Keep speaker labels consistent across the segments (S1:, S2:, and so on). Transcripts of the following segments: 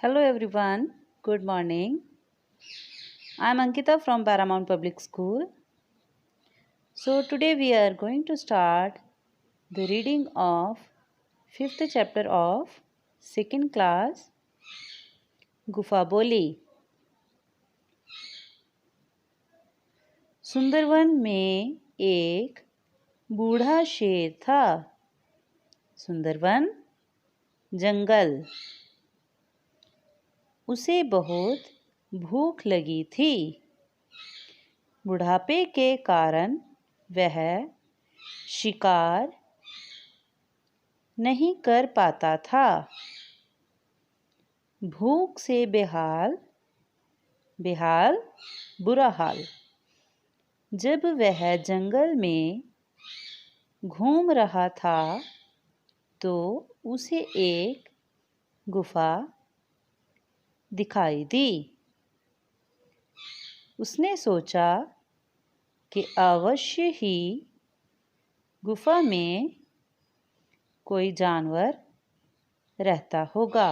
S1: Hello everyone, good morning. I am Ankita from Paramount Public School. So today we are going to start the reading of 5th chapter of 2nd class गुफा बोली। सुंदरवन में एक बूढ़ा शेर था। सुंदरवन जंगल। उसे बहुत भूख लगी थी। बुढ़ापे के कारण वह शिकार नहीं कर पाता था। भूख से बेहाल बुरा हाल। जब वह जंगल में घूम रहा था तो उसे एक गुफा दिखाई दी। उसने सोचा कि अवश्य ही गुफा में कोई जानवर रहता होगा।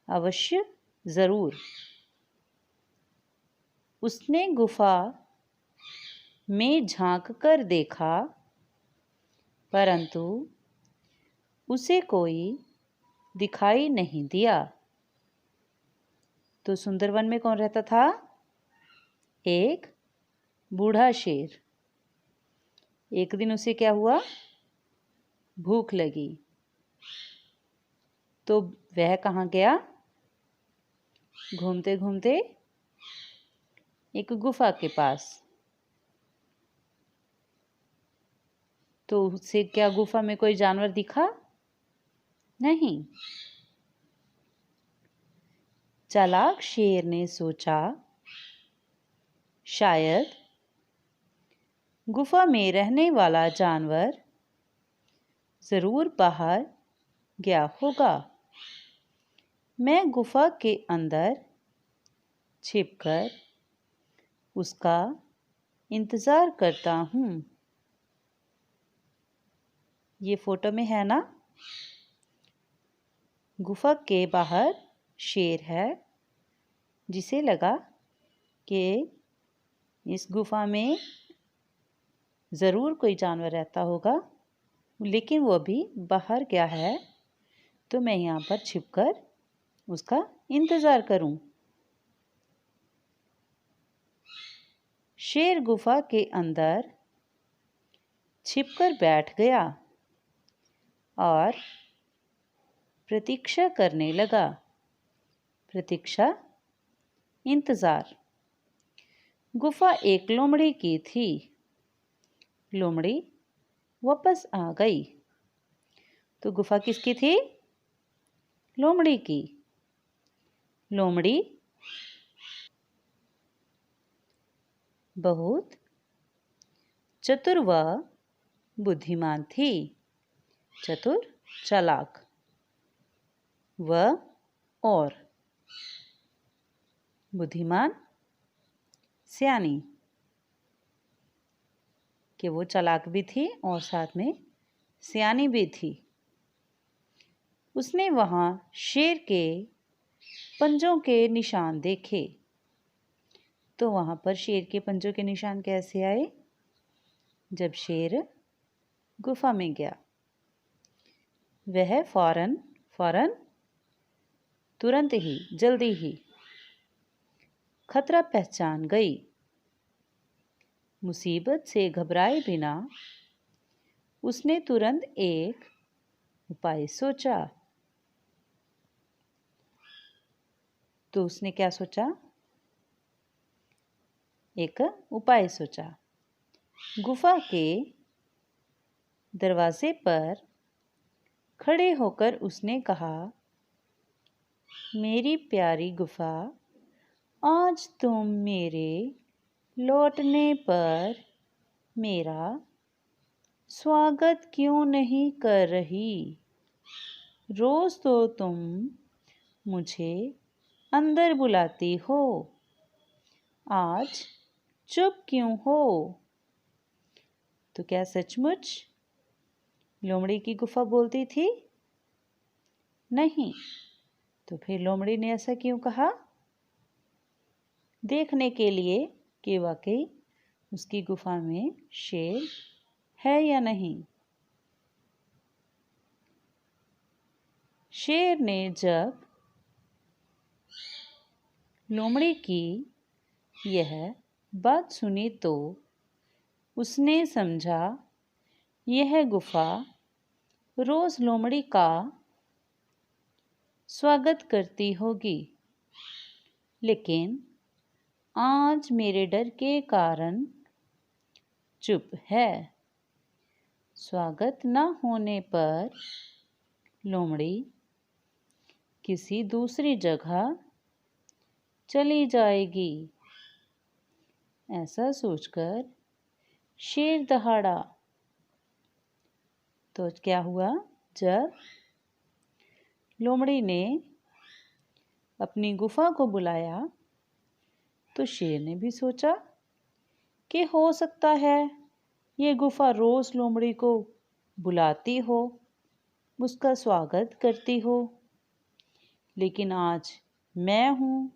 S1: अवश्य ज़रूर। उसने गुफा में झांक कर देखा, परंतु उसे कोई दिखाई नहीं दिया। तो सुंदरवन में कौन रहता था? एक बूढ़ा शेर। एक दिन उसे क्या हुआ? भूख लगी। तो वह कहाँ गया? घूमते घूमते एक गुफा के पास। तो उसे क्या गुफा में कोई जानवर दिखा? नहीं। चालाक शेर ने सोचा, शायद गुफा में रहने वाला जानवर ज़रूर बाहर गया होगा। मैं गुफा के अंदर छिपकर उसका इंतज़ार करता हूँ। ये फोटो में है ना? गुफा के बाहर शेर है, जिसे लगा कि इस गुफा में ज़रूर कोई जानवर रहता होगा, लेकिन वो अभी बाहर गया है, तो मैं यहाँ पर छिपकर उसका इंतज़ार करूँ। शेर गुफा के अंदर छिपकर बैठ गया और प्रतीक्षा करने लगा। प्रतीक्षा, इंतज़ार। गुफा एक लोमड़ी की थी। लोमड़ी वापस आ गई। तो गुफा किसकी थी? लोमड़ी की। लोमड़ी बहुत चतुर व बुद्धिमान थी। चतुर, चालाक व और बुद्धिमान, सियानी। कि वो चालाक भी थी और साथ में सियानी भी थी। उसने वहाँ शेर के पंजों के निशान देखे। तो वहाँ पर शेर के पंजों के निशान कैसे आए? जब शेर गुफा में गया। वह फौरन तुरंत ही, जल्दी ही खतरा पहचान गई। मुसीबत से घबराए बिना उसने तुरंत एक उपाय सोचा। तो उसने क्या सोचा? एक उपाय सोचा। गुफा के दरवाजे पर खड़े होकर उसने कहा, मेरी प्यारी गुफा, आज तुम मेरे लौटने पर मेरा स्वागत क्यों नहीं कर रही? रोज़ तो तुम मुझे अंदर बुलाती हो, आज चुप क्यों हो? तो क्या सचमुच लोमड़ी की गुफा बोलती थी? नहीं, तो फिर लोमड़ी ने ऐसा क्यों कहा? देखने के लिए कि वाकई उसकी गुफा में शेर है या नहीं। शेर ने जब लोमड़ी की यह बात सुनी तो उसने समझा यह गुफा रोज लोमड़ी का स्वागत करती होगी, लेकिन आज मेरे डर के कारण चुप है। स्वागत न होने पर लोमड़ी किसी दूसरी जगह चली जाएगी। ऐसा सोचकर शेर दहाड़ा। तो क्या हुआ? जब लोमड़ी ने अपनी गुफा को बुलाया तो शेर ने भी सोचा कि हो सकता है ये गुफा रोज लोमड़ी को बुलाती हो, उसका स्वागत करती हो, लेकिन आज मैं हूँ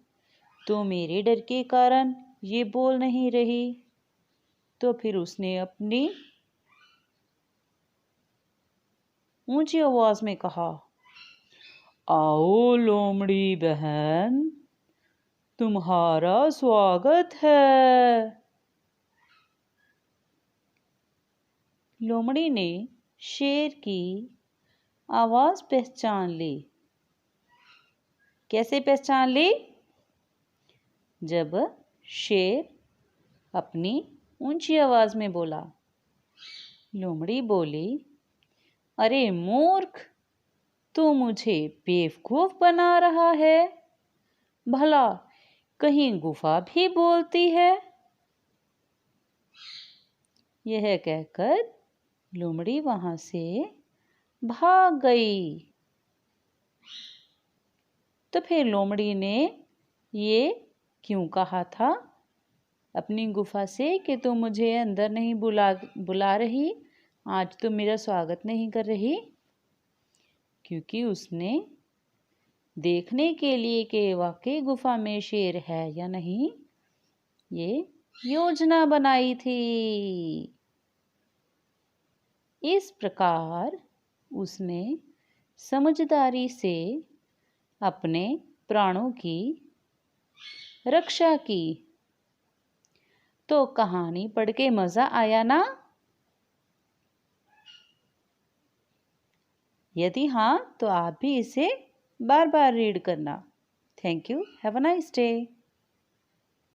S1: तो मेरे डर के कारण ये बोल नहीं रही। तो फिर उसने अपनी ऊंची आवाज में कहा, आओ लोमड़ी बहन, तुम्हारा स्वागत है। लोमड़ी ने शेर की आवाज पहचान ली। कैसे पहचान ली? जब शेर अपनी ऊंची आवाज में बोला। लोमड़ी बोली, अरे मूर्ख, तू मुझे बेवकूफ बना रहा है। भला कहीं गुफा भी बोलती है? यह कहकर लोमड़ी वहां से भाग गई। तो फिर लोमड़ी ने ये क्यों कहा था अपनी गुफा से कि तुम मुझे अंदर नहीं बुला रही, आज तुम मेरा स्वागत नहीं कर रही? क्योंकि उसने देखने के लिए कि वाकई गुफा में शेर है या नहीं, ये योजना बनाई थी। इस प्रकार उसने समझदारी से अपने प्राणों की रक्षा की। तो कहानी पढ़ के मजा आया ना? यदि हाँ तो आप भी इसे बार बार रीड करना। Thank you. Have a nice day.